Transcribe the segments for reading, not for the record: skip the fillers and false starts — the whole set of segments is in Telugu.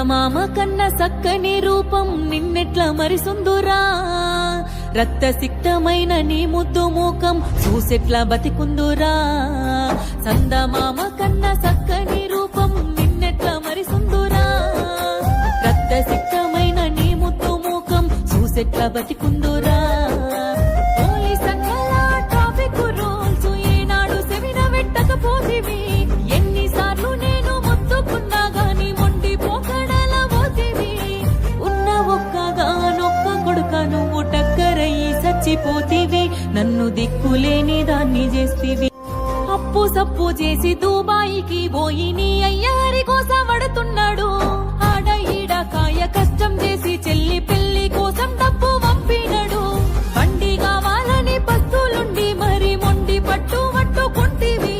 సందమామ కన్న సక్కని రూపం నిన్నెట్ల మరిసుందురా రక్తసిక్తమైన నీ ముద్దు మూకం చూసెట్ల బతికుందురా సందమామ కన్న సక్కని రూపం నిన్నెట్ల మరిసుందురా రక్తసిక్తమైన నీ ముద్దు మూకం చూసెట్ల బతికుందురా పోలీసంగలా ట్రాఫిక్ రూల్స్ ఏనాడు సెవిన వెట్టకపోతివి ఎన్నిసార్లు నేను మొత్తుకున్నా గాని మొండి పోకడల పోతివి ఉన్న ఒక్కగానొక్క కొడుక నువ్వు టక్కరయ్యి చచ్చిపోతివి నన్ను దిక్కులేని దాన్ని చేస్తివి అప్పు సప్పు చేసి దుబాయికి పోయి నీ అయ్యారి కోసం పడుతున్నాడు ఆడ ఈడ కాయ కష్టం చేసి చెల్లి పెళ్లి కోసం డబ్బు పంపినడు బండి కావాలని పస్తులుండి మరి మొండి పట్టుకుంటివి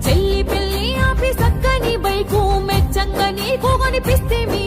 చెల్లి పెళ్లి ఆపి సక్కని బైకు మెచ్చంగా నీకు కొనిపిస్తేవి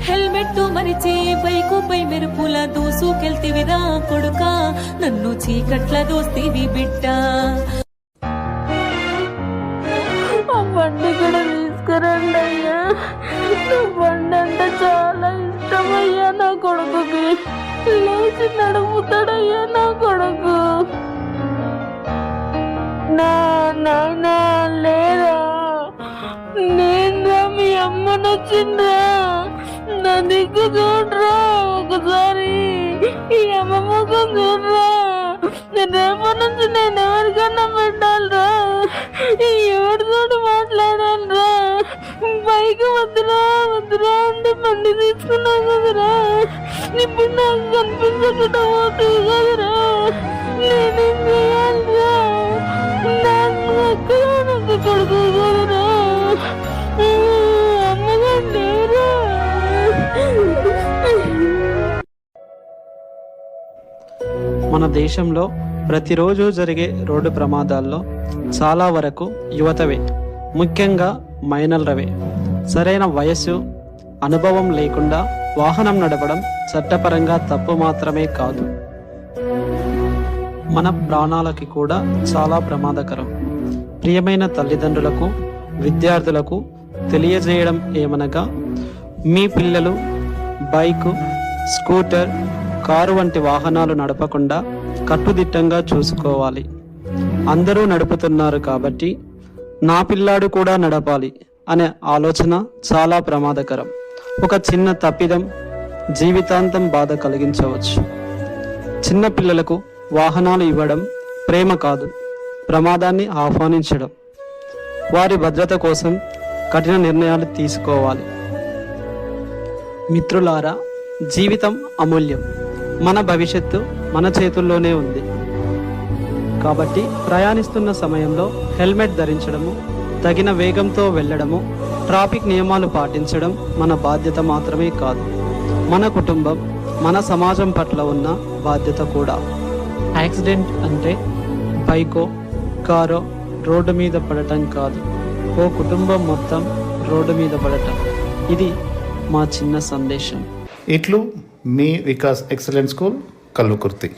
హెల్మెట్ మరిచి బైకు పై మెరుపుల దూసుకెళ్తివిరా కొడుక నన్ను చీకట్ల దోస్తివి బిడ్డ బండి కూడా తీసుకురండి అయ్యా నా బండి అంటే చాలా ఇష్టం అయ్యా నా కొడుకుకి లేచి నడుపుతాడయ్యా నా కొడుకు నాయనా లేదా నేనురా మీ అమ్మను వచ్చిండ్రా నా దిక్కు చూడరా ఒకసారి ఈ అమ్మ ముఖం చూడరా రేపటి నుంచి నేను ఎవరికన్నా పెట్టాలరా ఎవరి తోటి మాట్లాడాలరా బైక్ వద్దురా అంటే బండి తీసుకున్నావు కదరా ఇప్పుడు నాకు కనిపించకుండా పోతుంది కదరా నేనేం చేయాలిరా నాకు ఎక్కడ నాకు కొడుకు కదరా అమ్మగా లేరా మన దేశంలో ప్రతిరోజు జరిగే రోడ్డు ప్రమాదాల్లో చాలా వరకు యువతవే, ముఖ్యంగా మైనర్లవే. సరైన వయస్సు, అనుభవం లేకుండా వాహనం నడపడం చట్టపరంగా తప్పు మాత్రమే కాదు, మన ప్రాణాలకి కూడా చాలా ప్రమాదకరం. ప్రియమైన తల్లిదండ్రులకు, విద్యార్థులకు తెలియజేయడం ఏమనగా, మీ పిల్లలు బైకు, స్కూటర్, కారు వంటి వాహనాలు నడపకుండా కట్టుదిట్టంగా చూసుకోవాలి. అందరూ నడుపుతున్నారు కాబట్టి నా పిల్లాడు కూడా నడపాలి అనే ఆలోచన చాలా ప్రమాదకరం. ఒక చిన్న తప్పిదం జీవితాంతం బాధ కలిగించవచ్చు. చిన్న పిల్లలకు వాహనాలు ఇవ్వడం ప్రేమ కాదు, ప్రమాదాన్ని ఆహ్వానించడం. వారి భద్రత కోసం కఠిన నిర్ణయాలు తీసుకోవాలి. మిత్రులారా, జీవితం అమూల్యం. మన భవిష్యత్తు మన చేతుల్లోనే ఉంది. కాబట్టి ప్రయాణిస్తున్న సమయంలో హెల్మెట్ ధరించడము, తగిన వేగంతో వెళ్ళడము, ట్రాఫిక్ నియమాలు పాటించడం మన బాధ్యత మాత్రమే కాదు, మన కుటుంబం, మన సమాజం పట్ల ఉన్న బాధ్యత కూడా. యాక్సిడెంట్ అంటే బైకో, కారో రోడ్డు మీద పడటం కాదు, ఓ కుటుంబం మొత్తం రోడ్డు మీద పడటం. ఇది మా చిన్న సందేశం. ఇట్లు మీ వికాస్ ఎక్సలెన్స్ స్కూల్ కల్వకుర్తి.